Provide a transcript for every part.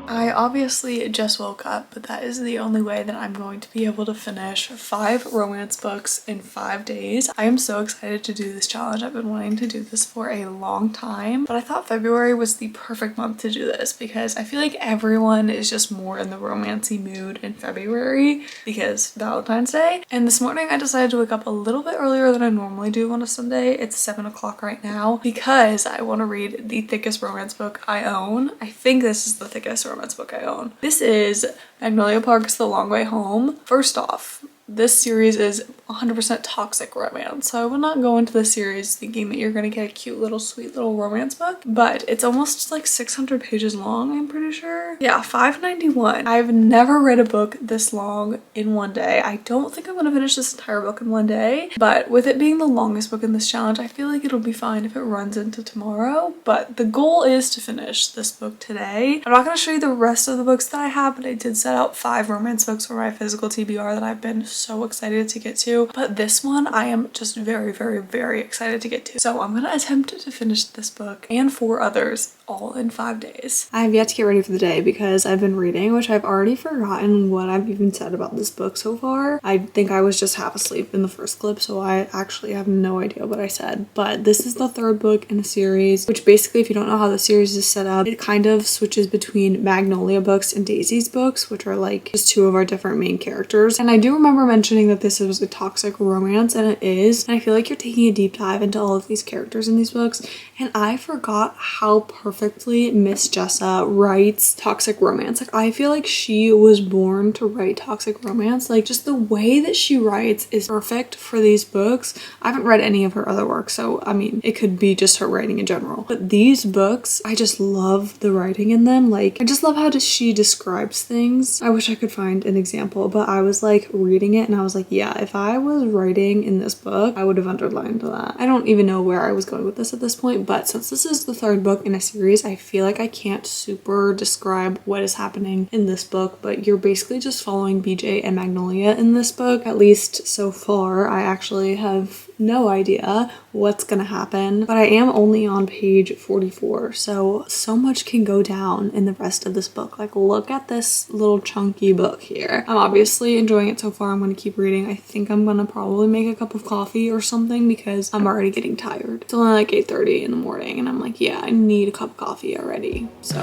I obviously just woke up, but that is the only way that I'm going to be able to finish 5 romance books in 5 days. I am so excited to do this challenge. I've been wanting to do this for a long time, but I thought February was the perfect month to do this because I feel like everyone is just more in the romancy mood in February because Valentine's Day. And this morning I decided to wake up a little bit earlier than I normally do on a Sunday. It's 7 o'clock right now because I want to read the thickest romance book I own. I think this is the thickest romance book I own. This is Magnolia Park's The Long Way Home. First off, this series is 100% toxic romance, so I would not go into the series thinking that you're gonna get a cute little sweet little romance book, but it's almost like 600 pages long, I'm pretty sure. Yeah, 591. I've never read a book this long in one day. I don't think I'm gonna finish this entire book in one day, but with it being the longest book in this challenge, I feel like it'll be fine if it runs into tomorrow, but the goal is to finish this book today. I'm not gonna show you the rest of the books that I have, but I did set out 5 romance books for my physical TBR that I've been so excited to get to, but this one I am just very, very, very excited to get to. So I'm gonna attempt to finish this book and 4 others all in 5 days. I have yet to get ready for the day because I've been reading, which I've already forgotten what I've even said about this book so far. I think I was just half asleep in the first clip, so I actually have no idea what I said, but this is the 3rd book in a series, which basically, if you don't know how the series is set up, it kind of switches between Magnolia books and Daisy's books, which are like just 2 of our different main characters. And I do remember mentioning that this was a toxic romance, and it is, and I feel like you're taking a deep dive into all of these characters in these books, and I forgot how perfectly Miss Jessa writes toxic romance. Like, I feel like she was born to write toxic romance. Like, just the way that she writes is perfect for these books. I haven't read any of her other work, so I mean, it could be just her writing in general, but these books, I just love the writing in them. Like, I just love how she describes things. I wish I could find an example, but I was like reading it and I was like, yeah, if I was writing in this book, I would have underlined that. I don't even know where I was going with this at this point, but since this is the 3rd book in a series, I feel like I can't super describe what is happening in this book, but you're basically just following BJ and Magnolia in this book. At least so far, I actually have no idea what's gonna happen, but I am only on page 44, so much can go down in the rest of this book. Like, look at this little chunky book here. I'm obviously enjoying it so far. I'm gonna keep reading. I think I'm gonna probably make a cup of coffee or something because I'm already getting tired. It's only like 8:30 in the morning and I'm like, yeah, I need a cup of coffee already. So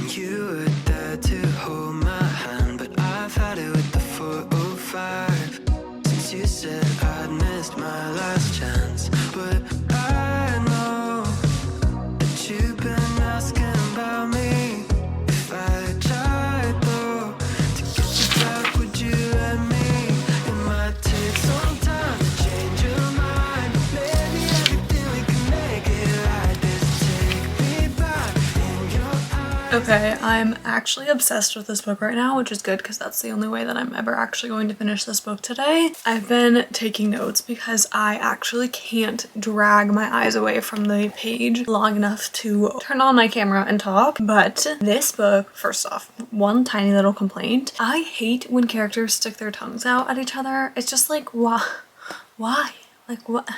you were there to hold my hand, but I've had it with the 405 since you said I'd missed my last chance. But I know that you've been asking about me. If I tried though to get you back, would you let me? It might take some time to change your mind, but maybe everything we can make it right. This take me back in your eyes. Okay, I'm actually obsessed with this book right now, which is good because that's the only way that I'm ever actually going to finish this book today. I've been taking notes because I actually can't drag my eyes away from the page long enough to turn on my camera and talk. But this book, first off, one tiny little complaint. I hate when characters stick their tongues out at each other. It's just like, why? Like, what?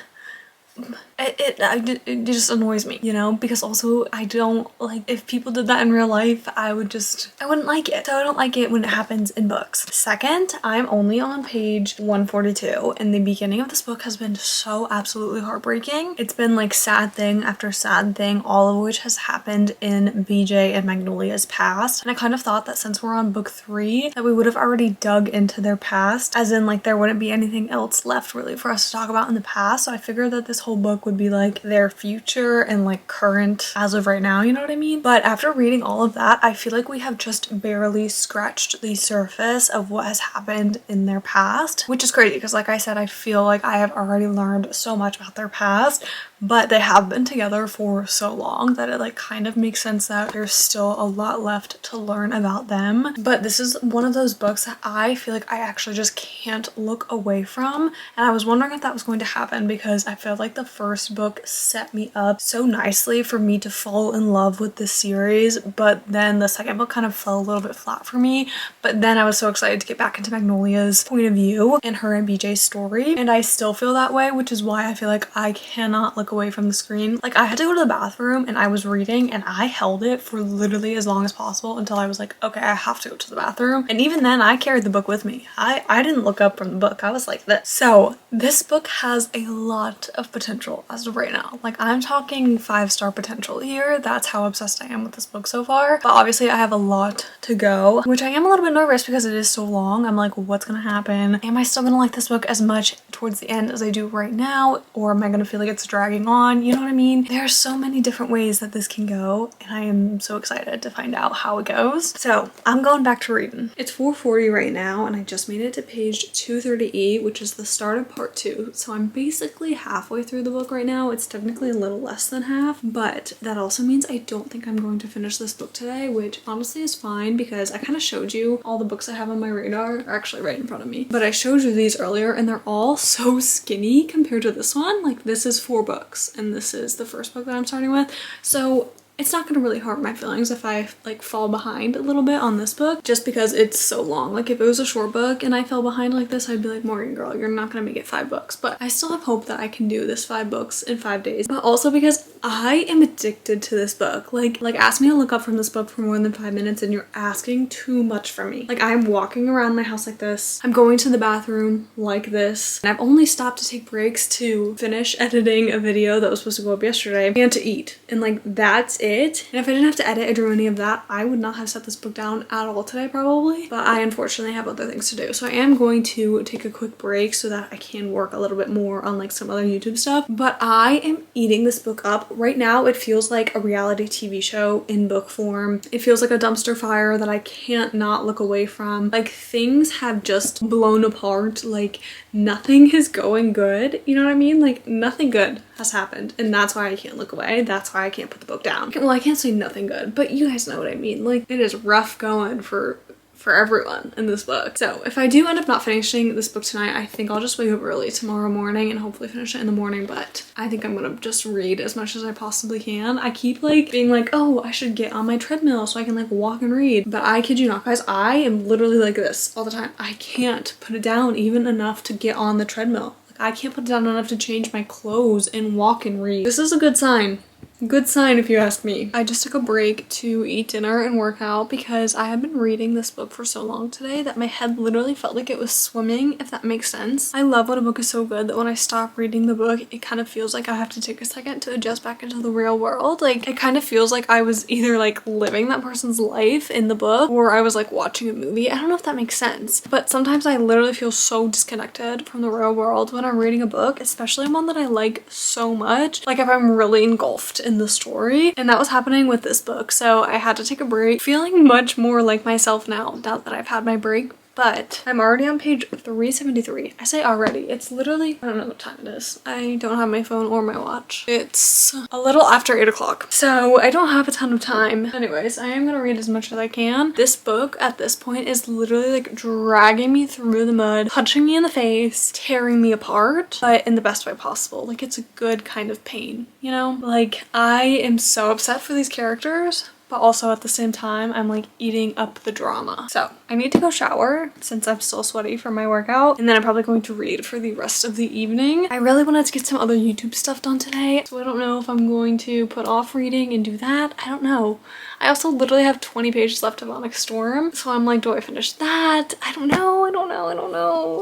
It just annoys me, you know, because also I don't like, if people did that in real life, I wouldn't like it. So I don't like it when it happens in books. Second, I'm only on page 142 and the beginning of this book has been so absolutely heartbreaking. It's been like sad thing after sad thing, all of which has happened in BJ and Magnolia's past. And I kind of thought that since we're on book 3 that we would have already dug into their past, as in like there wouldn't be anything else left really for us to talk about in the past. So I figured that this whole book would be like their future and like current as of right now, you know what I mean? But after reading all of that, I feel like we have just barely scratched the surface of what has happened in their past, which is crazy because like I said, I feel like I have already learned so much about their past, but they have been together for so long that it like kind of makes sense that there's still a lot left to learn about them. But this is one of those books that I feel like I actually just can't look away from, and I was wondering if that was going to happen because I felt like like the first book set me up so nicely for me to fall in love with this series, but then the second book kind of fell a little bit flat for me. But then I was so excited to get back into Magnolia's point of view and her and BJ's story, and I still feel that way, which is why I feel like I cannot look away from the screen. Like, I had to go to the bathroom and I was reading and I held it for literally as long as possible until I was like, okay, I have to go to the bathroom. And even then I carried the book with me. I didn't look up from the book. I was like this. So this book has a lot of potential as of right now. Like, I'm talking 5-star potential here. That's how obsessed I am with this book so far. But obviously I have a lot to go, which I am a little bit nervous because it is so long. I'm like, what's gonna happen? Am I still gonna like this book as much towards the end as I do right now? Or am I gonna feel like it's dragging on? You know what I mean? There are so many different ways that this can go, and I am so excited to find out how it goes. So I'm going back to reading. It's 4:40 right now, and I just made it to page 238, which is the start of part 2. So I'm basically halfway through the book right now. It's technically a little less than half, but that also means I don't think I'm going to finish this book today, which honestly is fine because I kind of showed you all the books I have on my radar are actually right in front of me. But I showed you these earlier and they're all so skinny compared to this one. Like, this is 4 books and this is the first book that I'm starting with. So it's not gonna really hurt my feelings if I like fall behind a little bit on this book just because it's so long. Like, if it was a short book and I fell behind like this, I'd be like, Morgan girl, you're not gonna make it 5 books. But I still have hope that I can do this 5 books in 5 days. But also because I am addicted to this book. Like ask me to look up from this book for more than 5 minutes and you're asking too much from me. Like, I'm walking around my house like this. I'm going to the bathroom like this. And I've only stopped to take breaks to finish editing a video that was supposed to go up yesterday and to eat. And like, that's it. And if I didn't have to edit or do any of that, I would not have set this book down at all today probably. But I unfortunately have other things to do. So I am going to take a quick break so that I can work a little bit more on like some other YouTube stuff. But I am eating this book up. Right now it feels like a reality TV show in book form. It feels like a dumpster fire that I can't not look away from. Like, things have just blown apart. Like, nothing is going good. You know what I mean? Like, nothing good has happened, and that's why I can't look away. That's why I can't put the book down. Well, I can't say nothing good, but you guys know what I mean. Like, it is rough going for everyone in this book. So if I do end up not finishing this book tonight, I think I'll just wake up early tomorrow morning and hopefully finish it in the morning. But I think I'm gonna just read as much as I possibly can. I keep like being like, oh, I should get on my treadmill so I can like walk and read. But I kid you not, guys, I am literally like this all the time. I can't put it down even enough to get on the treadmill. Like, I can't put it down enough to change my clothes and walk and read. This is a good sign. Good sign if you ask me. I just took a break to eat dinner and work out because I have been reading this book for so long today that my head literally felt like it was swimming, if that makes sense. I love when a book is so good that when I stop reading the book, it kind of feels like I have to take a second to adjust back into the real world. Like, it kind of feels like I was either like living that person's life in the book or I was like watching a movie. I don't know if that makes sense, but sometimes I literally feel so disconnected from the real world when I'm reading a book, especially one that I like so much. Like, if I'm really engulfed in the story, and that was happening with this book. So I had to take a break, feeling much more like myself now that I've had my break. But I'm already on page 373. I say already, it's literally, I don't know what time it is. I don't have my phone or my watch. It's a little after 8 o'clock. So I don't have a ton of time. Anyways, I am gonna read as much as I can. This book at this point is literally like dragging me through the mud, punching me in the face, tearing me apart, but in the best way possible. Like, it's a good kind of pain, you know? Like, I am so upset for these characters, but also at the same time, I'm like eating up the drama. So I need to go shower since I'm still sweaty from my workout. And then I'm probably going to read for the rest of the evening. I really wanted to get some other YouTube stuff done today. So I don't know if I'm going to put off reading and do that. I don't know. I also literally have 20 pages left of Onyx Storm. So I'm like, do I finish that? I don't know.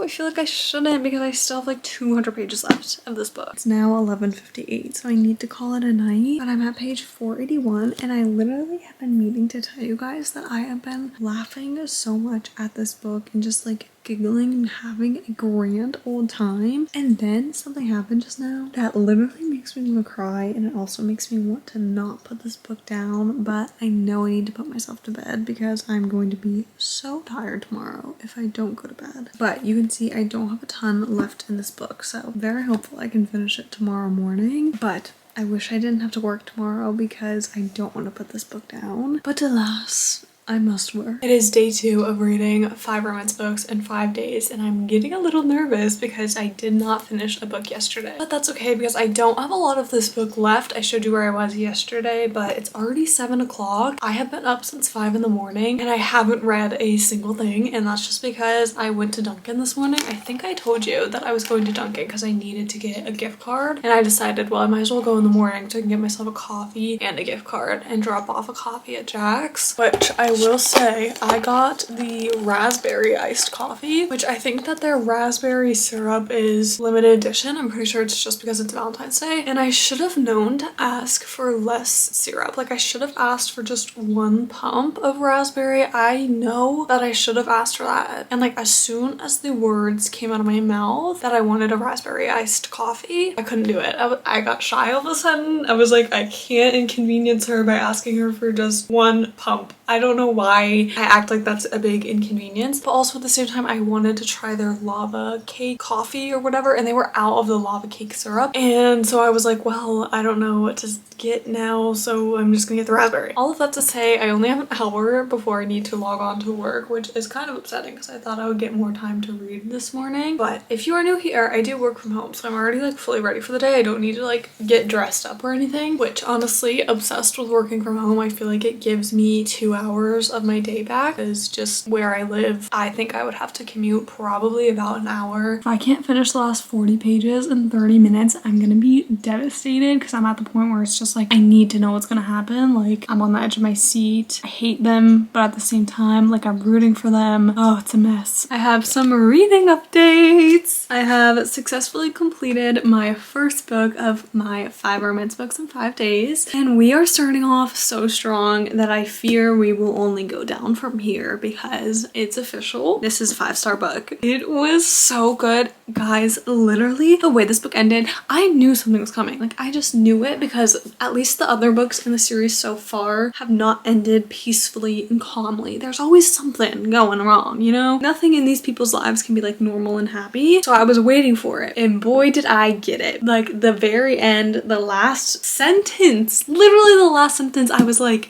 I feel like I shouldn't because I still have like 200 pages left of this book. It's now 11:58, so I need to call it a night. But I'm at page 481 and I literally have been meaning to tell you guys that I have been laughing so much at this book and just like giggling and having a grand old time. And then something happened just now that literally makes me want to cry, and it also makes me want to not put this book down. But I know I need to put myself to bed because I'm going to be so tired tomorrow if I don't go to bed. But you can see I don't have a ton left in this book, so very hopeful I can finish it tomorrow morning. But I wish I didn't have to work tomorrow because I don't want to put this book down. But alas, I must work. It is day 2 of reading 5 romance books in 5 days, and I'm getting a little nervous because I did not finish a book yesterday. But that's okay because I don't have a lot of this book left. I showed you where I was yesterday, but it's already 7 o'clock. I have been up since 5 in the morning and I haven't read a single thing, and that's just because I went to Dunkin' this morning. I think I told you that I was going to Dunkin' because I needed to get a gift card, and I decided, well, I might as well go in the morning so I can get myself a coffee and a gift card and drop off a coffee at Jack's, which I will say I got the raspberry iced coffee, which I think that their raspberry syrup is limited edition. I'm pretty sure it's just because it's Valentine's Day, and I should have known to ask for less syrup. Like, I should have asked for just 1 pump of raspberry. I know that I should have asked for that, and like as soon as the words came out of my mouth that I wanted a raspberry iced coffee, I couldn't do it. I got shy all of a sudden. I was like, I can't inconvenience her by asking her for just 1 pump. I don't know why I act like that's a big inconvenience, but also at the same time I wanted to try their lava cake coffee or whatever, and they were out of the lava cake syrup, and so I was like, well, I don't know what to get now, so I'm just gonna get the raspberry. All of that to say, I only have an hour before I need to log on to work, which is kind of upsetting because I thought I would get more time to read this morning. But if you are new here, I do work from home, so I'm already like fully ready for the day. I don't need to like get dressed up or anything, which honestly, obsessed with working from home. I feel like it gives me 2 hours of my day back, is just where I live. I think I would have to commute probably about an hour. If I can't finish the last 40 pages in 30 minutes, I'm gonna be devastated because I'm at the point where it's just like, I need to know what's gonna happen. Like, I'm on the edge of my seat. I hate them, but at the same time, like, I'm rooting for them. Oh, it's a mess. I have some reading updates. I have successfully completed my first book of my 5 romance books in 5 days, and we are starting off so strong that I fear we will only go down from here because it's official. This is a 5-star book. It was so good, guys. Literally, the way this book ended, I knew something was coming. Like, I just knew it because at least the other books in the series so far have not ended peacefully and calmly. There's always something going wrong, you know? Nothing in these people's lives can be like normal and happy. So I was waiting for it, and boy did I get it. Like, the very end, the last sentence, literally the last sentence, I was like,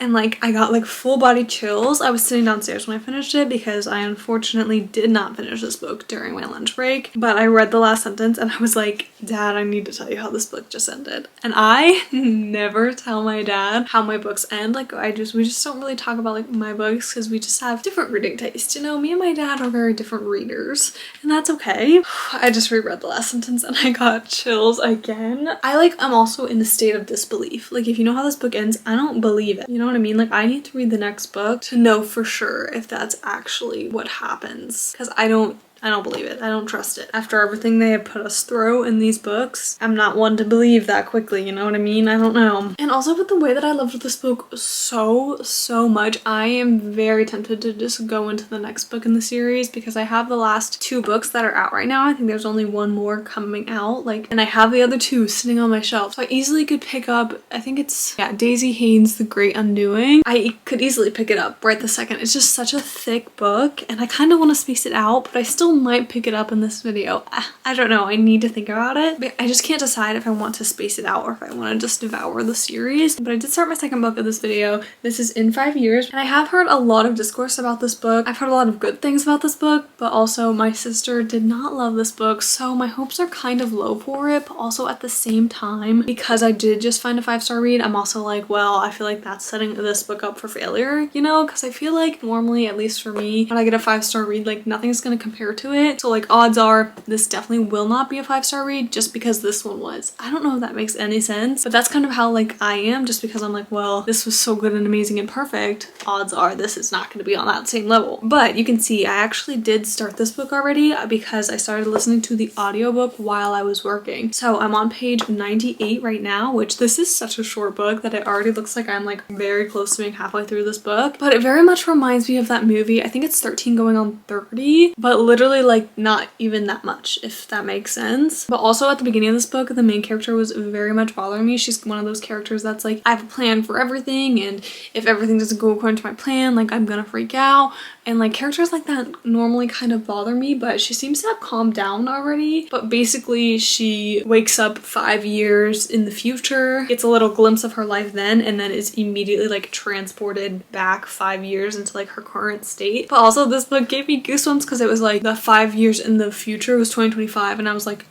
and like I got like full body chills. I was sitting downstairs when I finished it because I unfortunately did not finish this book during my lunch break, but I read the last sentence and I was like, Dad, I need to tell you how this book just ended. And I never tell my dad how my books end. Like, we just don't really talk about like my books because we just have different reading tastes, you know? Me and my dad are very different readers, and that's okay. I just reread the last sentence and I got chills again. I'm also in a state of disbelief. Like, if you know how this book ends, I don't believe it, you know what I mean? Like, I need to read the next book to know for sure if that's actually what happens, because I don't believe it. I don't trust it. After everything they have put us through in these books, I'm not one to believe that quickly, you know what I mean? I don't know. And also with the way that I loved this book so much, I am very tempted to just go into the next book in the series because I have the last 2 books that are out right now. I think there's only 1 more coming out, and I have the other 2 sitting on my shelf. So I easily could pick up, I think it's, yeah, Daisy Haynes' The Great Undoing. I could easily pick it up right this second. It's just such a thick book and I kind of want to space it out, but I still might pick it up in this video. I don't know. I need to think about it. But I just can't decide if I want to space it out or if I want to just devour the series. But I did start my second book of this video. This is In 5 Years. And I have heard a lot of discourse about this book. I've heard a lot of good things about this book, but also my sister did not love this book. So my hopes are kind of low for it. But also at the same time, because I did just find a 5-star read, I'm also like, well, I feel like that's setting this book up for failure, you know? Because I feel like normally, at least for me, when I get a 5-star read, like nothing's going to compare to it. So like odds are this definitely will not be a 5-star read just because this one was. I don't know if that makes any sense, but that's kind of how like I am, just because I'm like, well, this was so good and amazing and perfect. Odds are this is not going to be on that same level. But you can see I actually did start this book already because I started listening to the audiobook while I was working. So I'm on page 98 right now, which this is such a short book that it already looks like I'm like very close to being halfway through this book. But it very much reminds me of that movie. I think it's 13 going on 30, but literally like not even that much, if that makes sense. But also at the beginning of this book, the main character was very much bothering me. She's one of those characters that's like, I have a plan for everything, and if everything doesn't go according to my plan, like I'm gonna freak out. And like characters like that normally kind of bother me, but she seems to have calmed down already. But basically she wakes up 5 years in the future, gets a little glimpse of her life then, and then is immediately like transported back 5 years into like her current state. But also this book gave me goosebumps because it was like the 5 years in the future was 2025, and I was like,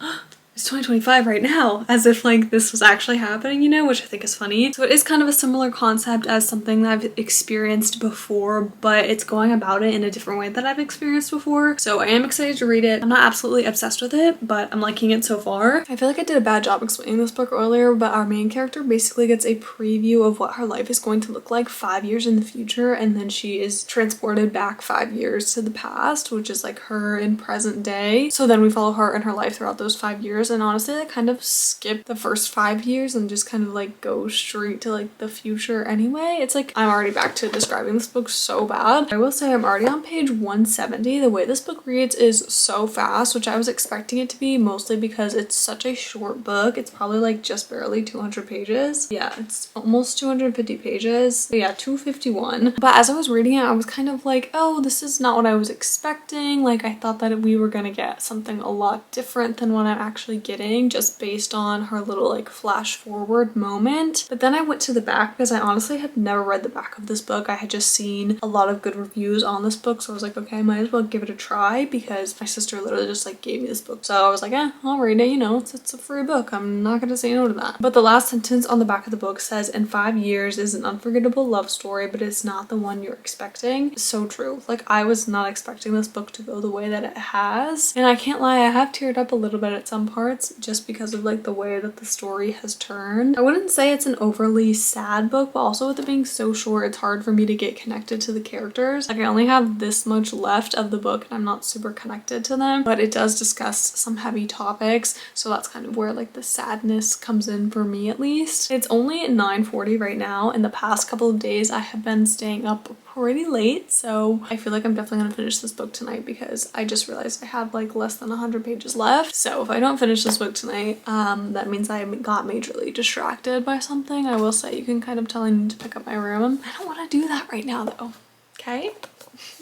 it's 2025 right now, as if like this was actually happening, you know, which I think is funny. So it is kind of a similar concept as something that I've experienced before, but it's going about it in a different way that I've experienced before. So I am excited to read it. I'm not absolutely obsessed with it, but I'm liking it so far. I feel like I did a bad job explaining this book earlier, but our main character basically gets a preview of what her life is going to look like 5 years in the future, and then she is transported back 5 years to the past, which is like her in present day. So then we follow her and her life throughout those 5 years. And honestly, I kind of skip the first 5 years and just kind of like go straight to like the future anyway. It's like I'm already back to describing this book so bad. I will say I'm already on page 170. The way this book reads is so fast, which I was expecting it to be, mostly because it's such a short book. It's probably like just barely 200 pages. Yeah, it's almost 250 pages. But yeah, 251. But as I was reading it, I was kind of like, oh, this is not what I was expecting. Like I thought that we were gonna get something a lot different than what I'm actually getting, just based on her little like flash forward moment. But then I went to the back because I honestly had never read the back of this book. I had just seen a lot of good reviews on this book, so I was like, okay, I might as well give it a try because my sister literally just like gave me this book. So I was like, I'll read it, you know, it's a free book. I'm not gonna say no to that. But the last sentence on the back of the book says, "In 5 years is an unforgettable love story, but it's not the one you're expecting." So true. Like I was not expecting this book to go the way that it has. And I can't lie, I have teared up a little bit at some parts just because of like the way that the story has turned. I wouldn't say it's an overly sad book, but also with it being so short, it's hard for me to get connected to the characters. Like I only have this much left of the book and I'm not super connected to them, but it does discuss some heavy topics, so that's kind of where like the sadness comes in for me at least. It's only 9:40 right now, and the past couple of days I have been staying up pretty late, so I feel like I'm definitely gonna finish this book tonight because I just realized I have like less than 100 pages left. So if I don't finish this book tonight, that means I got majorly distracted by something. I will say you can kind of tell I need to pick up my room. I don't want to do that right now though, okay?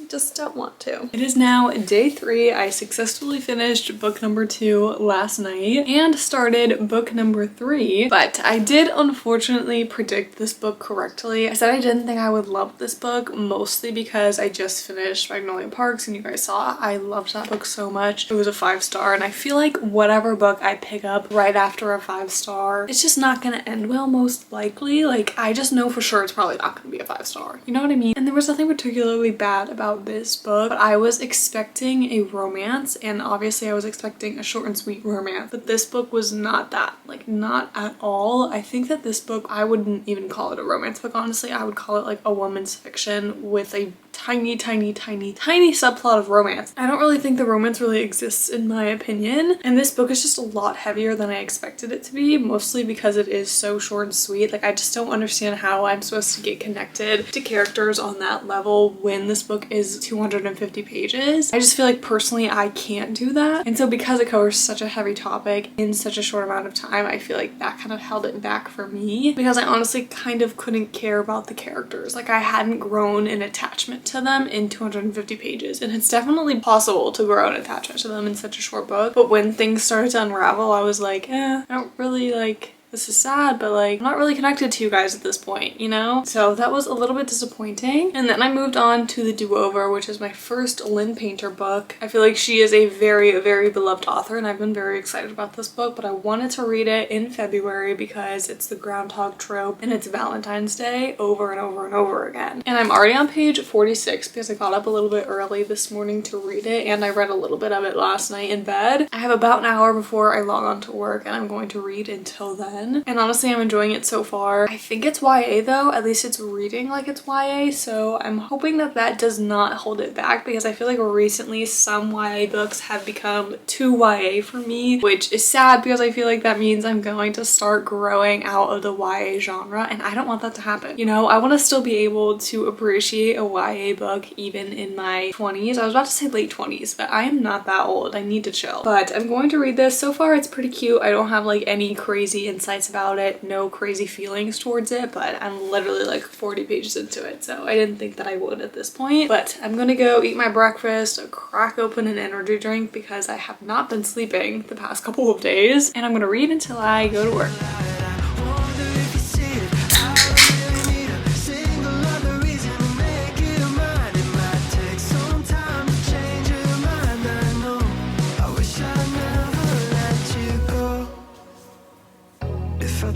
Just don't want to. It is now day 3. I successfully finished book number 2 last night and started book number 3, but I did unfortunately predict this book correctly. I said I didn't think I would love this book, mostly because I just finished Magnolia Parks and you guys saw I loved that book so much. It was a 5-star, and I feel like whatever book I pick up right after a 5-star, it's just not gonna end well, most likely. Like I just know for sure it's probably not gonna be a 5-star, you know what I mean? And there was nothing particularly bad about this book, but I was expecting a romance, and obviously I was expecting a short and sweet romance, but this book was not that, like not at all. I think that this book, I wouldn't even call it a romance book, honestly. I would call it like a woman's fiction with a tiny subplot of romance. I don't really think the romance really exists in my opinion, and this book is just a lot heavier than I expected it to be, mostly because it is so short and sweet. Like I just don't understand how I'm supposed to get connected to characters on that level when this book is 250 pages. I just feel like personally I can't do that, and so because it covers such a heavy topic in such a short amount of time, I feel like that kind of held it back for me because I honestly kind of couldn't care about the characters. Like I hadn't grown an attachment to them in 250 pages, and it's definitely possible to grow an attachment to them in such a short book, but when things started to unravel I was like, I don't really like, this is sad, but like I'm not really connected to you guys at this point, you know? So that was a little bit disappointing. And then I moved on to The Do-Over, which is my first Lynn Painter book. I feel like she is a very beloved author, and I've been very excited about this book, but I wanted to read it in February because it's the groundhog trope and it's Valentine's Day over and over and over again. And I'm already on page 46 because I got up a little bit early this morning to read it, and I read a little bit of it last night in bed. I have about an hour before I log on to work, and I'm going to read until then. And honestly, I'm enjoying it so far. I think it's YA though, at least it's reading like it's YA, so I'm hoping that that does not hold it back, because I feel like recently some YA books have become too YA for me, which is sad because I feel like that means I'm going to start growing out of the YA genre, and I don't want that to happen. You know, I want to still be able to appreciate a YA book even in my 20s. I was about to say late 20s, but I am not that old. I need to chill. But I'm going to read this. So far it's pretty cute. I don't have like any crazy insight nice about it, no crazy feelings towards it, but I'm literally like 40 pages into it, so I didn't think that I would at this point. But I'm gonna go eat my breakfast, crack open an energy drink because I have not been sleeping the past couple of days, and I'm gonna read until I go to work.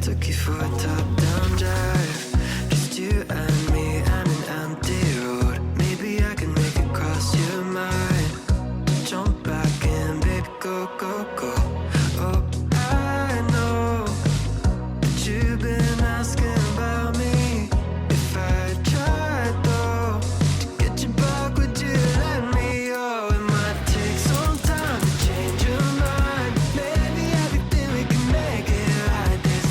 Took you for a top-down drive, just you and me and an empty road. Maybe I can make it cross your mind. Jump back in, baby, go, go, go. Oh, I know that you've been asking about me. If I tried, though, to get you back, would you let me? Oh, it might take some time to change your mind. Maybe everything we can make it right this.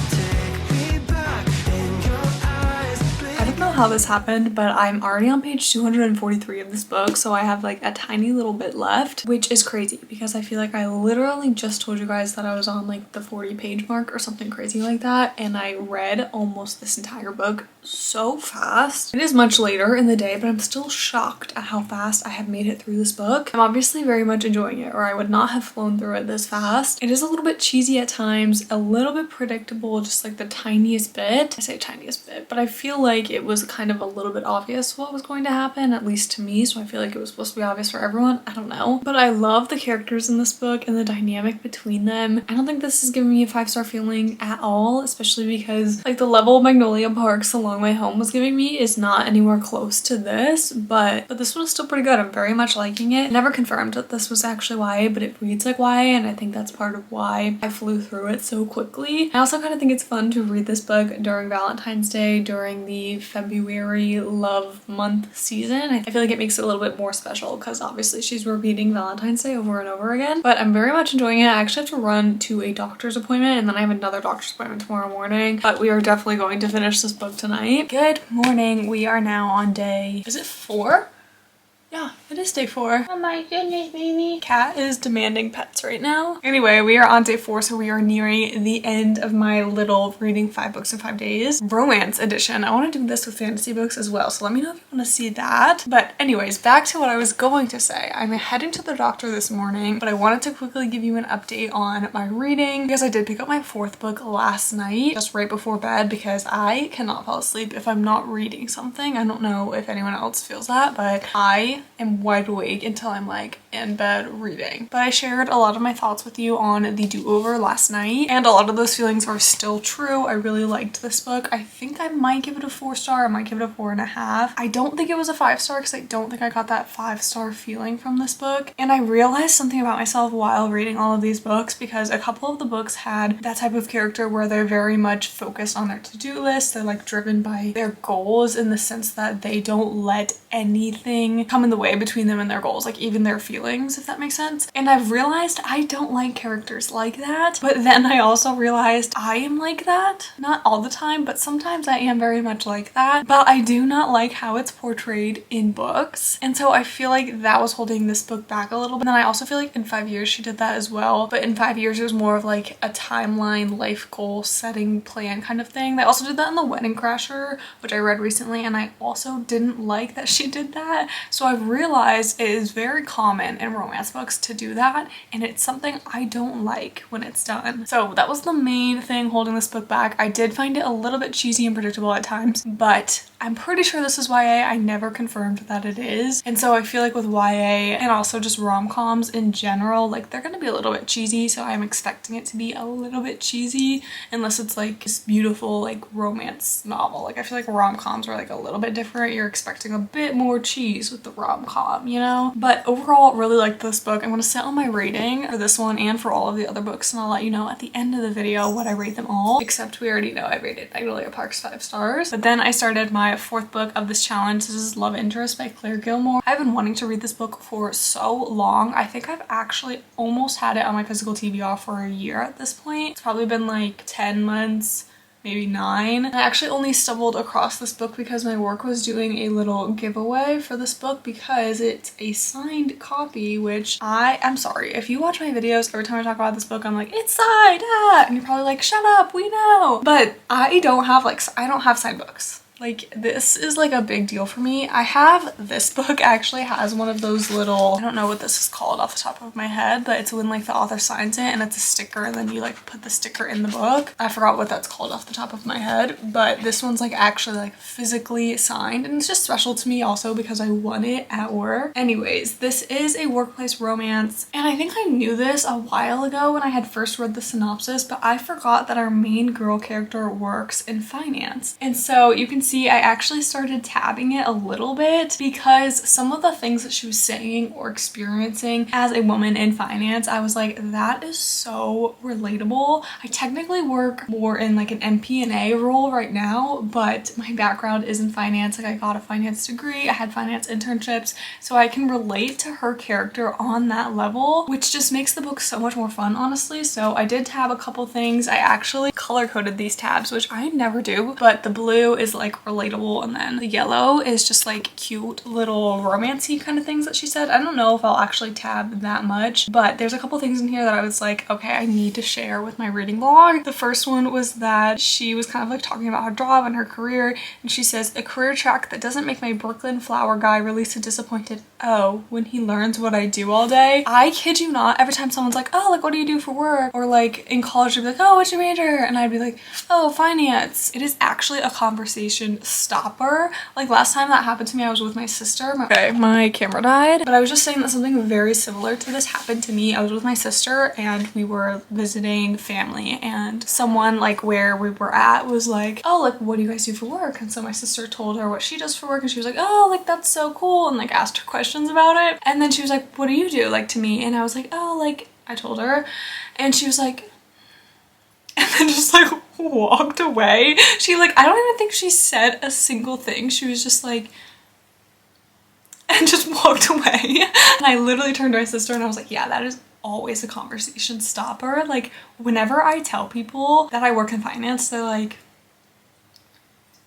I don't know how this happened, but I'm already on page 243 of this book, so I have like a tiny little bit left, which is crazy because I feel like I literally just told you guys that I was on like the 40 page mark or something crazy like that, and I read almost this entire book so fast. It is much later in the day, but I'm still shocked at how fast I have made it through this book. I'm obviously very much enjoying it, or I would not have flown through it this fast. It is a little bit cheesy at times, a little bit predictable, just like the tiniest bit. I say tiniest bit, but I feel like it was kind of a little bit obvious what was going to happen, at least to me, so I feel like it was supposed to be obvious for everyone. I don't know. But I love the characters in this book and the dynamic between them. I don't think this is giving me a 5-star feeling at all, especially because like the level Magnolia Parks Along My Home was giving me is not anywhere close to this, but this one is still pretty good. I'm very much liking it. Never confirmed that this was actually YA, but it reads like YA, and I think that's part of why I flew through it so quickly. I also kind of think it's fun to read this book during Valentine's Day, during the February love month season. I feel like it makes it a little bit more special because obviously she's repeating Valentine's Day over and over again, but I'm very much enjoying it. I actually have to run to a doctor's appointment, and then I have another doctor's appointment tomorrow morning, but we are definitely going to finish this book tonight. Good morning. We are now on day, is it 4? Yeah, it is day 4. Oh my goodness, baby. Cat is demanding pets right now. Anyway, we are on day 4, so we are nearing the end of my little reading 5 books in 5 days romance edition. I want to do this with fantasy books as well, so let me know if you want to see that. But anyways, back to what I was going to say. I'm heading to the doctor this morning, but I wanted to quickly give you an update on my reading because I did pick up my 4th book last night, just right before bed, because I cannot fall asleep if I'm not reading something. I don't know if anyone else feels that, but I am wide awake until I'm like in bed reading. But I shared a lot of my thoughts with you on the do-over last night, and a lot of those feelings are still true. I really liked this book. I think I might give it a 4-star. I might give it a 4.5. I don't think it was a 5-star because I don't think I got that 5-star feeling from this book. And I realized something about myself while reading all of these books, because a couple of the books had that type of character where they're very much focused on their to-do list. They're like driven by their goals in the sense that they don't let anything come in the way between them and their goals, like even their feelings, if that makes sense. And I've realized I don't like characters like that, but then I also realized I am like that. Not all the time, but sometimes I am very much like that. But I do not like how it's portrayed in books, and so I feel like that was holding this book back a little bit. And then I also feel like in 5 years she did that as well, but in 5 years it was more of like a timeline, life goal setting plan kind of thing. They also did that in The Wedding Crasher, which I read recently, and I also didn't like that she did that. So I've realized it is very common in romance books to do that, and it's something I don't like when it's done. So that was the main thing holding this book back. I did find it a little bit cheesy and predictable at times, but I'm pretty sure this is YA. I never confirmed that it is. And so I feel like with YA and also just rom-coms in general, like they're gonna be a little bit cheesy, so I'm expecting it to be a little bit cheesy unless it's like this beautiful like romance novel. Like I feel like rom-coms are like a little bit different. You're expecting a bit more cheese with the rom-com, you know? But overall, really liked this book. I'm gonna set on my rating for this one and for all of the other books, and I'll let you know at the end of the video what I rate them all, except we already know I rated Magnolia Parks 5 stars. But then I started my 4th book of this challenge. This is Love Interest by Clare Gilmore. I've been wanting to read this book for so long. I think I've actually almost had it on my physical TBR for a year at this point. It's probably been like 10 months maybe 9. I actually only stumbled across this book because my work was doing a little giveaway for this book because it's a signed copy, which I am sorry. If you watch my videos, every time I talk about this book, I'm like, it's signed, ah! And you're probably like, shut up, we know. But I don't have signed books. Like, this is like a big deal for me. I have this book actually has one of those little, I don't know what this is called off the top of my head, but it's when like the author signs it and it's a sticker and then you like put the sticker in the book. I forgot what that's called off the top of my head, but this one's like actually like physically signed and it's just special to me also because I won it at work. Anyways, this is a workplace romance and I think I knew this a while ago when I had first read the synopsis, but I forgot that our main girl character works in finance. And so you can see I actually started tabbing it a little bit because some of the things that she was saying or experiencing as a woman in finance, I was like, that is so relatable. I technically work more in like an MP&A role right now, but my background is in finance. Like I got a finance degree, I had finance internships, so I can relate to her character on that level, which just makes the book so much more fun, honestly. So I did tab a couple things. I actually color coded these tabs, which I never do, but the blue is like relatable and then the yellow is just like cute little romancy kind of things that she said. I don't know if I'll actually tab that much, but there's a couple things in here that I was like, okay, I need to share with my reading vlog. The first one was that she was kind of like talking about her job and her career, and she says, a career track that doesn't make my Brooklyn flower guy release a disappointed oh when he learns what I do all day. I kid you not, every time someone's like, oh, like what do you do for work, or like in college they'd be like, oh, what's your major, and I'd be like, oh, finance. It is actually a conversation stopper. Like last time that happened to me, I was with my sister. Okay, my camera died, but I was just saying that something very similar to this happened to me. I was with my sister and we were visiting family, and someone like where we were at was like, oh, like what do you guys do for work? And so my sister told her what she does for work and she was like, oh, like that's so cool, and like asked her questions about it. And then she was like, what do you do, like to me? And I was like, oh, like I told her, and she was like, and then just like walked away. She like, I don't even think she said a single thing. She was just like, and just walked away. And I literally turned to my sister and I was like, yeah, that is always a conversation stopper. Like whenever I tell people that I work in finance, they're like,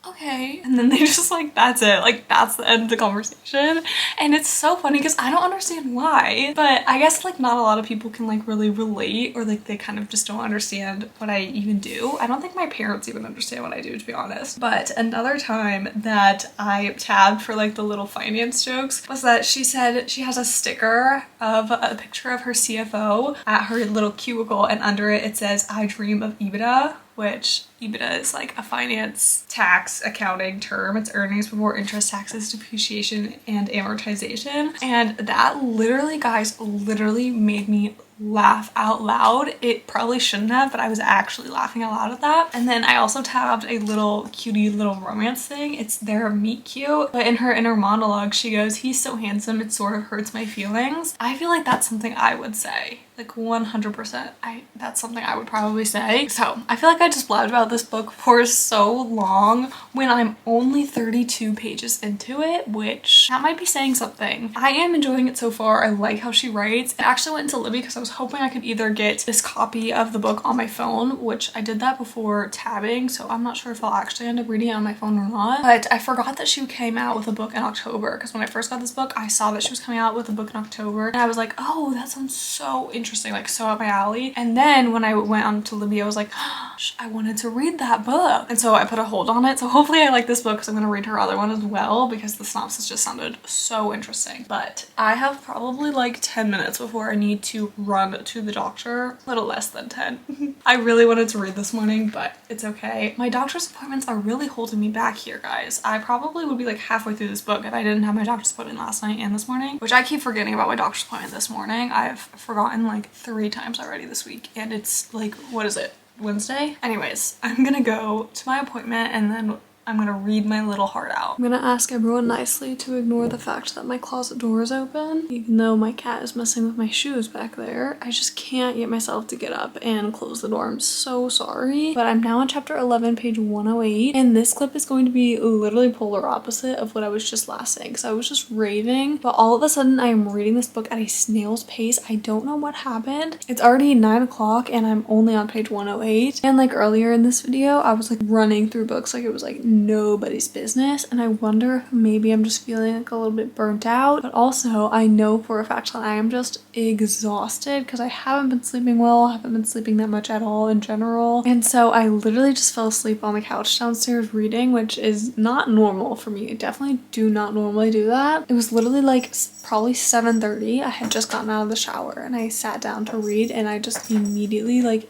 okay, and then they just like, that's it, like that's the end of the conversation. And it's so funny because I don't understand why, but I guess like not a lot of people can like really relate, or like they kind of just don't understand what I even do. I don't think my parents even understand what I do, to be honest. But another time that I tabbed for like the little finance jokes was that she said she has a sticker of a picture of her CFO at her little cubicle, and under it it says, I dream of EBITDA, which EBITDA is like a finance tax accounting term. It's earnings before interest, taxes, depreciation, and amortization. And that literally, guys, literally made me laugh out loud. It probably shouldn't have, but I was actually laughing out loud at that. And then I also tabbed a little cutie little romance thing. It's their meet cute, but in her inner monologue she goes, he's so handsome it sort of hurts my feelings. I feel like that's something I would say, like 100%. That's something I would probably say. So I feel like I just blabbed about this book for so long when I'm only 32 pages into it, which that might be saying something. I am enjoying it so far. I like how she writes. I actually went into Libby because I was hoping I could either get this copy of the book on my phone, which I did that before tabbing, so I'm not sure if I'll actually end up reading it on my phone or not. But I forgot that she came out with a book in October, because when I first got this book I saw that she was coming out with a book in October and I was like, oh, that sounds so interesting, like so up my alley. And then when I went on to Libby I was like, oh, I wanted to read that book, and so I put a hold on it. So hopefully I like this book because I'm gonna read her other one as well, because the synopsis just sounded so interesting. But I have probably like 10 minutes before I need to run to the doctor. A little less than 10. I really wanted to read this morning, but it's okay. My doctor's appointments are really holding me back here, guys. I probably would be like halfway through this book if I didn't have my doctor's appointment last night and this morning, which I keep forgetting about my doctor's appointment this morning. I've forgotten like 3 times already this week, and it's like, what is it, Wednesday? Anyways, I'm gonna go to my appointment and then I'm gonna read my little heart out. I'm gonna ask everyone nicely to ignore the fact that my closet door is open. Even though my cat is messing with my shoes back there, I just can't get myself to get up and close the door. I'm so sorry. But I'm now on chapter 11, page 108. And this clip is going to be literally polar opposite of what I was just last saying. Because I was just raving. But all of a sudden I am reading this book at a snail's pace. I don't know what happened. It's already 9 o'clock and I'm only on page 108. And like earlier in this video, I was like running through books like it was like nobody's business, and I wonder if maybe I'm just feeling like a little bit burnt out, but also I know for a fact that I am just exhausted because I haven't been sleeping well, haven't been sleeping that much at all in general, and so I literally just fell asleep on the couch downstairs reading, which is not normal for me. I definitely do not normally do that. It was literally like probably 7:30. I had just gotten out of the shower and I sat down to read and I just immediately like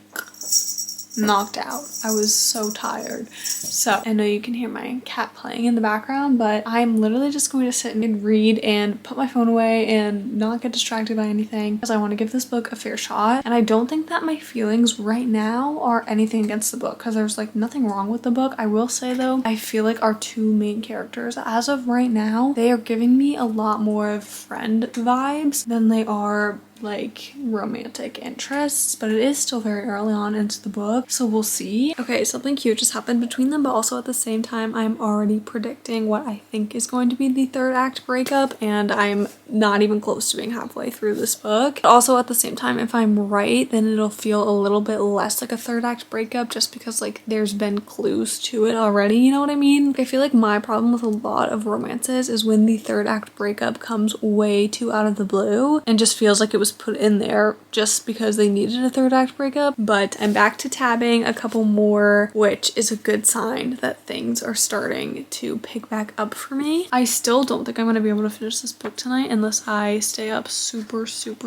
knocked out. I was so tired. So I know you can hear my cat playing in the background, but I'm literally just going to sit and read and put my phone away and not get distracted by anything because I want to give this book a fair shot. And I don't think that my feelings right now are anything against the book because there's like nothing wrong with the book. I will say though, I feel like our two main characters as of right now, they are giving me a lot more of friend vibes than they are like romantic interests, but it is still very early on into the book, so we'll see. Okay, something cute just happened between them, but also at the same time I'm already predicting what I think is going to be the third act breakup, and I'm not even close to being halfway through this book. But also at the same time, if I'm right, then it'll feel a little bit less like a third act breakup just because like there's been clues to it already, you know what I mean? Like, I feel like my problem with a lot of romances is when the third act breakup comes way too out of the blue and just feels like it was put in there just because they needed a third act breakup. But I'm back to tabbing a couple more, which is a good sign that things are starting to pick back up for me. I still don't think I'm going to be able to finish this book tonight unless I stay up super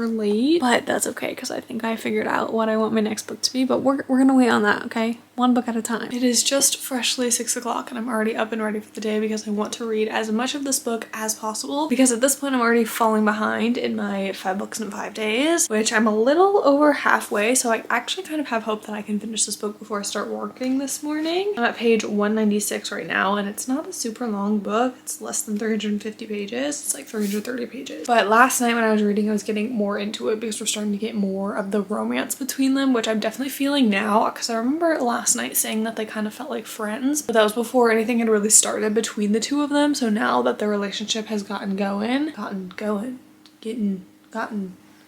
late, but that's okay because I think I figured out what I want my next book to be, but we're gonna wait on that, okay? One book at a time. It is just freshly 6 o'clock and I'm already up and ready for the day because I want to read as much of this book as possible because at this point I'm already falling behind in my 5 books in 5 days, which I'm a little over halfway, so I actually kind of have hope that I can finish this book before I start working this morning. I'm at page 196 right now and it's not a super long book. It's less than 350 pages. It's like 330 pages. But last night when I was reading, I was getting more into it because we're starting to get more of the romance between them, which I'm definitely feeling now because I remember last night saying that they kind of felt like friends, but that was before anything had really started between the two of them. So now that their relationship has gotten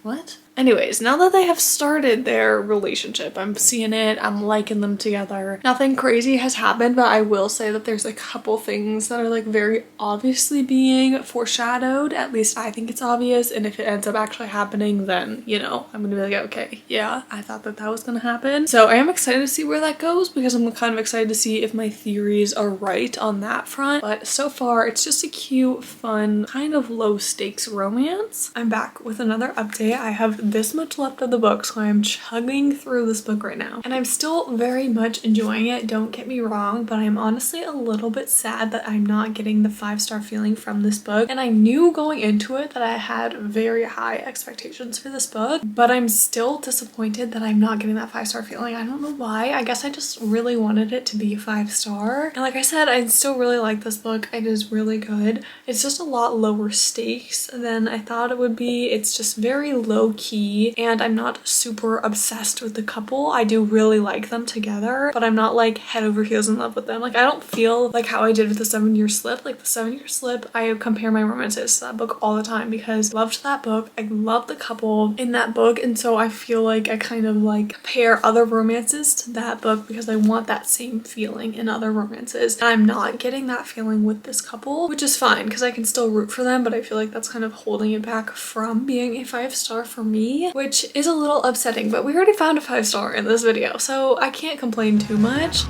what? Anyways, now that they have started their relationship, I'm seeing it, I'm liking them together. Nothing crazy has happened, but I will say that there's a couple things that are like very obviously being foreshadowed. At least I think it's obvious, and if it ends up actually happening, then, you know, I'm gonna be like, okay, yeah, I thought that that was gonna happen. So I am excited to see where that goes because I'm kind of excited to see if my theories are right on that front. But so far, it's just a cute, fun, kind of low stakes romance. I'm back with another update. I have this much left of the book, so I'm chugging through this book right now and I'm still very much enjoying it, don't get me wrong, but I'm honestly a little bit sad that I'm not getting the 5-star feeling from this book. And I knew going into it that I had very high expectations for this book, but I'm still disappointed that I'm not getting that 5-star feeling. I don't know why. I guess I just really wanted it to be a 5-star, and like I said, I still really like this book. It is really good. It's just a lot lower stakes than I thought it would be. It's just very low key, and I'm not super obsessed with the couple. I do really like them together, but I'm not like head over heels in love with them. Like, I don't feel like how I did with the 7-Year Slip. Like the 7-Year Slip, I compare my romances to that book all the time because I loved that book. I love the couple in that book, and so I feel like I kind of like compare other romances to that book because I want that same feeling in other romances, and I'm not getting that feeling with this couple, which is fine because I can still root for them, but I feel like that's kind of holding it back from being a 5-star for me, which is a little upsetting. But we already found a 5-star in this video, so I can't complain too much.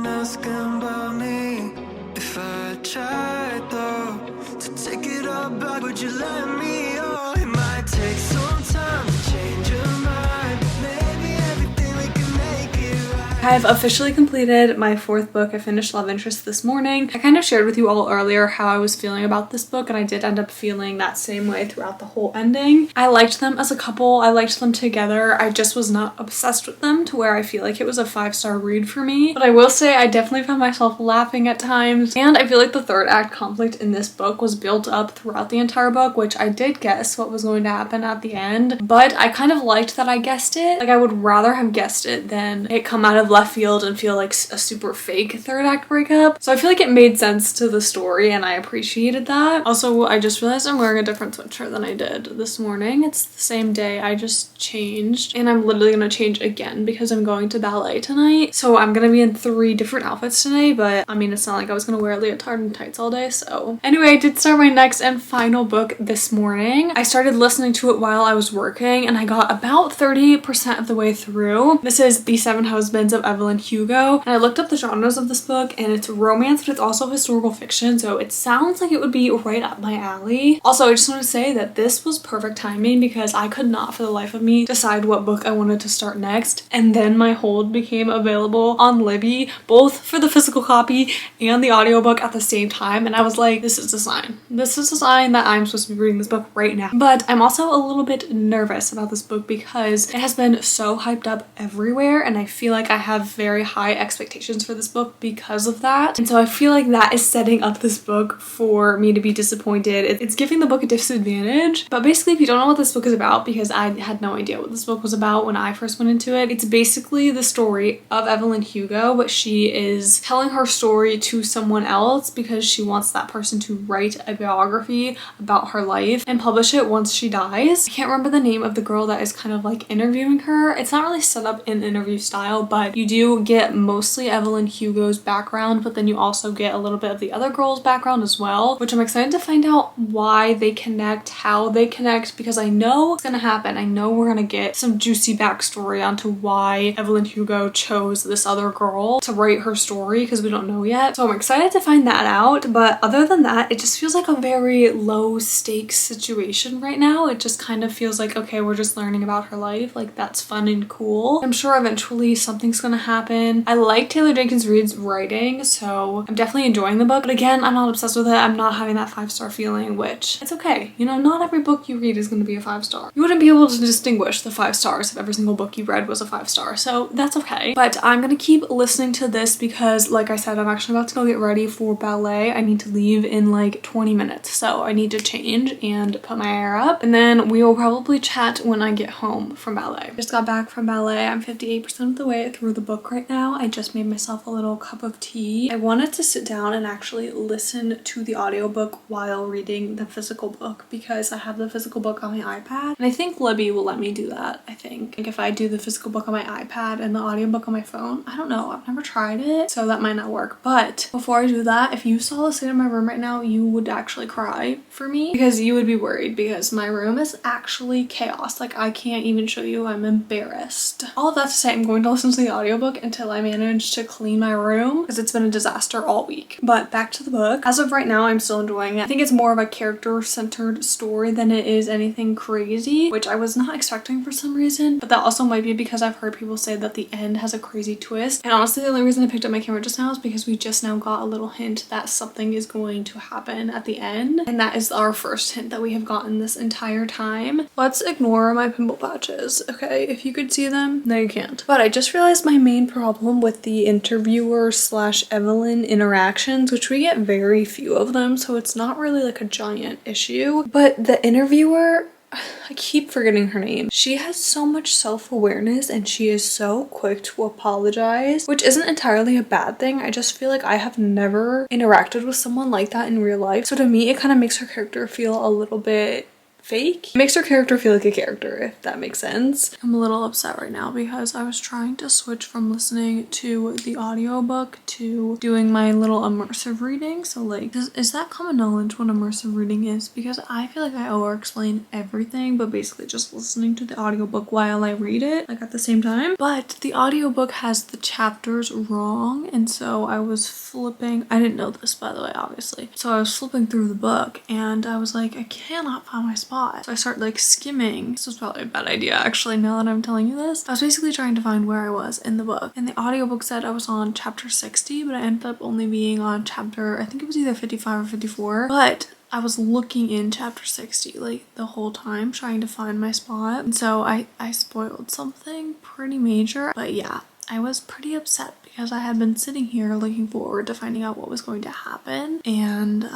Asking about me if if I tried though to take it all back, would you let me? Oh, it might take some time to change your mind. Maybe everything we can make it right. I have officially completed my 4th book. I finished Love Interest this morning. I kind of shared with you all earlier how I was feeling about this book, and I did end up feeling that same way throughout the whole ending. I liked them as a couple. I liked them together. I just was not obsessed with them to where I feel like it was a 5-star read for me. But I will say I definitely found myself laughing at times, and I feel like the 3rd act conflict in this book was built up throughout the entire book, which I did guess what was going to happen at the end, but I kind of liked that I guessed it. Like, I would rather have guessed it than it come out of left field and feel like a super fake 3rd act breakup. So I feel like it made sense to the story, and I appreciated that. Also, I just realized I'm wearing a different sweatshirt than I did this morning. It's the same day, I just changed, and I'm literally gonna change again because I'm going to ballet tonight. So I'm gonna be in 3 different outfits today, but I mean, it's not like I was gonna wear a leotard and tights all day. So anyway, I did start my next and final book this morning. I started listening to it while I was working, and I got about 30% of the way through. This is The 7 Husbands of Evelyn Hugo, and I looked up the genres of this book, and it's romance, but it's also historical fiction, so it sounds like it would be right up my alley. Also, I just want to say that this was perfect timing because I could not for the life of me decide what book I wanted to start next, and then my hold became available on Libby, both for the physical copy and the audiobook at the same time, and I was like, this is a sign. This is a sign that I'm supposed to be reading this book right now. But I'm also a little bit nervous about this book because it has been so hyped up everywhere, and I feel like I have very high expectations for this book because of that. And so I feel like that is setting up this book for me to be disappointed. It's giving the book a disadvantage. But basically, if you don't know what this book is about, because I had no idea what this book was about when I first went into it, it's basically the story of Evelyn Hugo, but she is telling her story to someone else because she wants that person to write a biography about her life and publish it once she dies. I can't remember the name of the girl that is kind of like interviewing her. It's not really set up in interview style, but you do get mostly Evelyn Hugo's background, but then you also get a little bit of the other girl's background as well, which I'm excited to find out why they connect, how they connect, because I know it's gonna happen. I know we're gonna get some juicy backstory onto why Evelyn Hugo chose this other girl to write her story, because we don't know yet. So I'm excited to find that out, but other than that, it just feels like a very low stakes situation right now. It just kind of feels like, okay, we're just learning about her life. Like, that's fun and cool. I'm sure eventually something's gonna happen. I like Taylor Jenkins Reid's writing, so I'm definitely enjoying the book, but again, I'm not obsessed with it. I'm not having that 5-star feeling, which it's okay. You know, not every book you read is going to be a 5-star. You wouldn't be able to distinguish the 5 stars if every single book you read was a 5-star, so that's okay. But I'm gonna keep listening to this because, like I said, I'm actually about to go get ready for ballet. I need to leave in like 20 minutes, so I need to change and put my hair up, and then we will probably chat when I get home from ballet. Just got back from ballet. I'm 58% of the way through the book right now. I just made myself a little cup of tea. I wanted to sit down and actually listen to the audiobook while reading the physical book because I have the physical book on my iPad, and I think Libby will let me do that. I think if I do the physical book on my iPad and the audiobook on my phone, I don't know, I've never tried it, so that might not work. But before I do that, if you saw the state of my room right now, you would actually cry for me because you would be worried because my room is actually chaos. Like, I can't even show you. I'm embarrassed. All of that to say, I'm going to listen to the audiobook until I manage to clean my room because it's been a disaster all week. But back to the book. As of right now, I'm still enjoying it. I think it's more of a character-centered story than it is anything crazy, which I was not expecting for some reason, but that also might be because I've heard people say that the end has a crazy twist. And honestly, the only reason I picked up my camera just now is because we just now got a little hint that something is going to happen at the end, and that is our first hint that we have gotten this entire time. Let's ignore my pimple patches, okay? If you could see them, no you can't. But I just realized my main problem with the interviewer / Evelyn interactions, which we get very few of them, so it's not really like a giant issue, but the interviewer, I keep forgetting her name. She has so much self-awareness and she is so quick to apologize, which isn't entirely a bad thing. I just feel like I have never interacted with someone like that in real life. So to me, it kind of makes her character feel a little bit fake. It makes her character feel like a character, if that makes sense. I'm a little upset right now because I was trying to switch from listening to the audiobook to doing my little immersive reading. So like, is that common knowledge what immersive reading is? Because I feel like I over-explain everything, but basically just listening to the audiobook while I read it, like at the same time. But the audiobook has the chapters wrong, and so I was flipping. I didn't know this, by the way, obviously. So I was flipping through the book and I was like, I cannot find my spot. So I started like skimming. This was probably a bad idea actually, now that I'm telling you this. I was basically trying to find where I was in the book, and the audiobook said I was on chapter 60, but I ended up only being on chapter, I think it was either 55 or 54. But I was looking in chapter 60 like the whole time trying to find my spot. And so I spoiled something pretty major. But yeah, I was pretty upset because I had been sitting here looking forward to finding out what was going to happen, and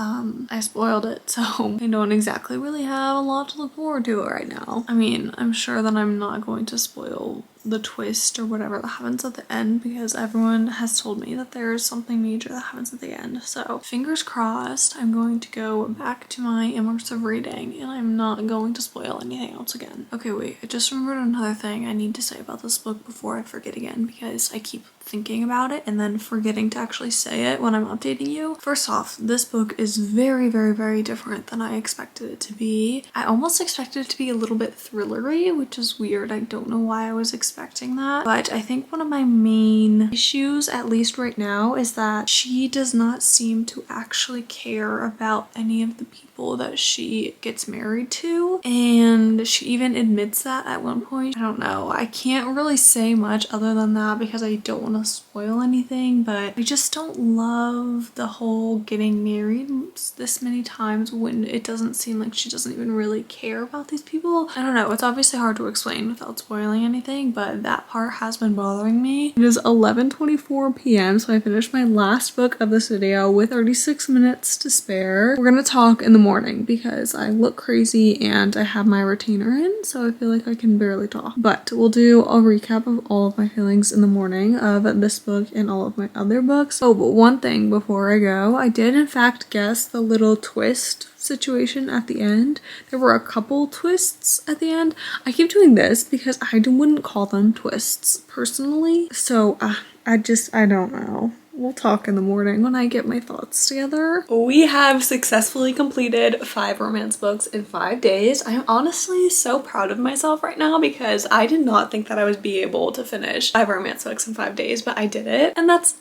I spoiled it, so I don't exactly really have a lot to look forward to right now. I mean, I'm sure that I'm not going to spoil the twist or whatever that happens at the end because everyone has told me that there's something major that happens at the end. So fingers crossed, I'm going to go back to my immersive reading and I'm not going to spoil anything else again. Okay, wait, I just remembered another thing I need to say about this book before I forget again, because I keep thinking about it and then forgetting to actually say it when I'm updating you. First off, this book is very, very, very different than I expected it to be. I almost expected it to be a little bit thrillery, which is weird. I don't know why I was expecting that, but I think one of my main issues, at least right now, is that she does not seem to actually care about any of the people that she gets married to, and she even admits that at one point. I don't know, I can't really say much other than that because I don't want to spoil anything, but I just don't love the whole getting married this many times when it doesn't seem like she doesn't even really care about these people. I don't know, it's obviously hard to explain without spoiling anything, but that part has been bothering me. It is 11:24 p.m. so I finished my last book of this video with 36 minutes to spare. We're gonna talk in the morning because I look crazy and I have my retainer in, so I feel like I can barely talk. But we'll do a recap of all of my feelings in the morning of this book and all of my other books. Oh, but one thing before I go, I did in fact guess the little twist situation at the end. There were a couple twists at the end. I keep doing this because I wouldn't call them twists personally, so I don't know. We'll talk in the morning when I get my thoughts together. We have successfully completed 5 romance books in 5 days. I'm honestly so proud of myself right now because I did not think that I would be able to finish 5 romance books in 5 days, but I did it. And that's,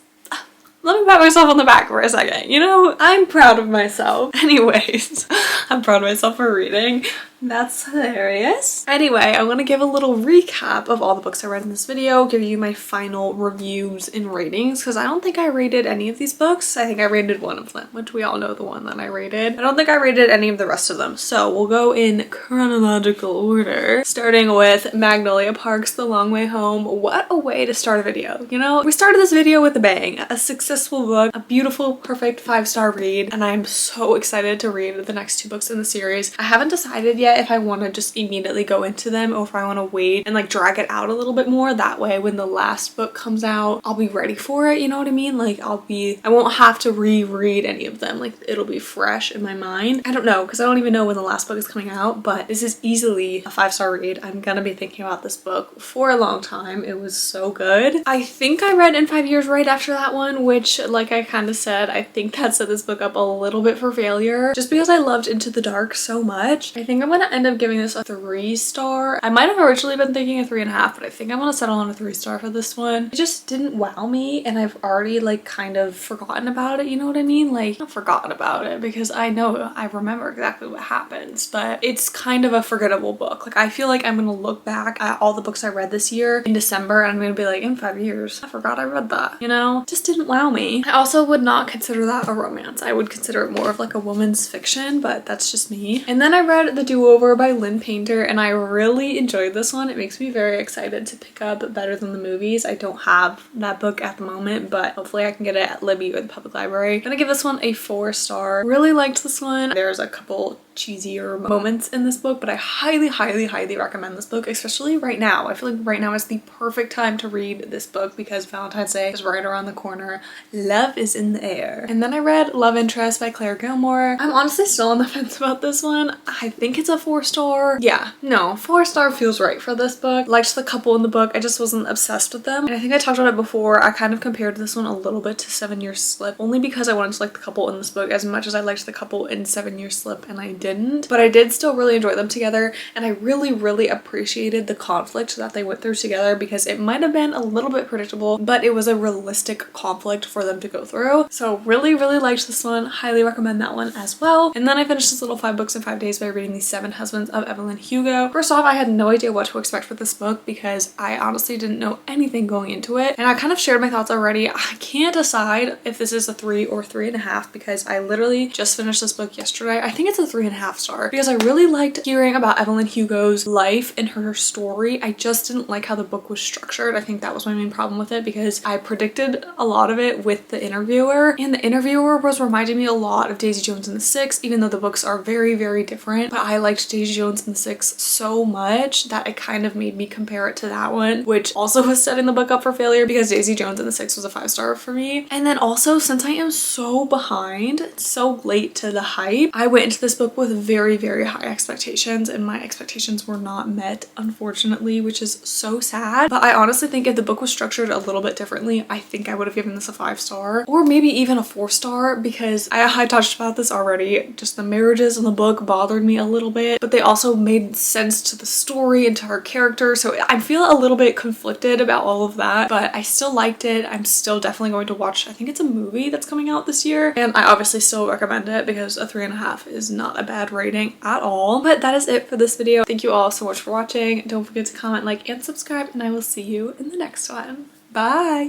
let me pat myself on the back for a second. You know, I'm proud of myself. Anyways, I'm proud of myself for reading. That's hilarious. Anyway, I want to give a little recap of all the books I read in this video, give you my final reviews and ratings, because I don't think I rated any of these books. I think I rated one of them, which we all know the one that I rated. I don't think I rated any of the rest of them, so we'll go in chronological order, starting with Magnolia Park's The Long Way Home. What a way to start a video, you know? We started this video with a bang. A successful book, a beautiful, perfect 5-star read, and I'm so excited to read the next 2 books in the series. I haven't decided yet if I want to just immediately go into them or if I want to wait and like drag it out a little bit more. That way when the last book comes out, I'll be ready for it, you know what I mean? Like I won't have to reread any of them. Like it'll be fresh in my mind. I don't know, because I don't even know when the last book is coming out, but this is easily a 5-star read. I'm gonna be thinking about this book for a long time. It was so good. I think I read In 5 Years right after that one, which like I kind of said, I think that set this book up a little bit for failure just because I loved Into the Dark so much. I think I'm gonna end up giving this a 3-star. I might have originally been thinking a 3.5, but I think I'm gonna settle on a 3-star for this one. It just didn't wow me, and I've already like kind of forgotten about it, you know what I mean? Like, not forgotten about it because I know I remember exactly what happens, but it's kind of a forgettable book. Like I feel like I'm gonna look back at all the books I read this year in December and I'm gonna be like, in 5 years, I forgot I read that, you know? Just didn't wow me. I also would not consider that a romance. I would consider it more of like a woman's fiction, but that's just me. And then I read The Do-Over by Lynn Painter, and I really enjoyed this one. It makes me very excited to pick up Better Than the Movies. I don't have that book at the moment, but hopefully I can get it at Libby or the public library. I'm gonna give this one a 4-star. Really liked this one. There's a couple cheesier moments in this book, but I highly, highly, highly recommend this book, especially right now. I feel like right now is the perfect time to read this book because Valentine's Day is right around the corner. Love is in the air. And then I read Love Interest by Clare Gilmore. I'm honestly still on the fence about this one. I think it's a a 4-star. Yeah, no, 4-star feels right for this book. Liked the couple in the book. I just wasn't obsessed with them. And I think I talked about it before. I kind of compared this one a little bit to 7 Years Slip, only because I wanted to like the couple in this book as much as I liked the couple in 7 Years Slip, and I didn't. But I did still really enjoy them together, and I really appreciated the conflict that they went through together, because it might have been a little bit predictable, but it was a realistic conflict for them to go through. So really liked this one. Highly recommend that one as well. And then I finished this little 5 books in 5 days by reading The 7 Husbands of Evelyn Hugo. First off, I had no idea what to expect with this book because I honestly didn't know anything going into it, and I kind of shared my thoughts already. I can't decide if this is a 3 or 3.5 because I literally just finished this book yesterday. I think it's a 3.5 star because I really liked hearing about Evelyn Hugo's life and her story. I just didn't like how the book was structured. I think that was my main problem with it because I predicted a lot of it with the interviewer, and the interviewer was reminding me a lot of Daisy Jones and the Six, even though the books are very different. But I liked Daisy Jones and the Six so much that it kind of made me compare it to that one, which also was setting the book up for failure because Daisy Jones and the Six was a 5-star for me. And then also, since I am so behind, so late to the hype, I went into this book with very high expectations, and my expectations were not met, unfortunately, which is so sad. But I honestly think if the book was structured a little bit differently, I think I would have given this a 5-star or maybe even a 4-star, because I touched about this already. Just the marriages in the book bothered me a little bit, but they also made sense to the story and to her character, so I feel a little bit conflicted about all of that, but I still liked it. I'm still definitely going to watch, I think it's a movie that's coming out this year, and I obviously still recommend it because a 3.5 is not a bad rating at all. But that is it for this video. Thank you all so much for watching. Don't forget to comment, like, and subscribe, and I will see you in the next one. Bye!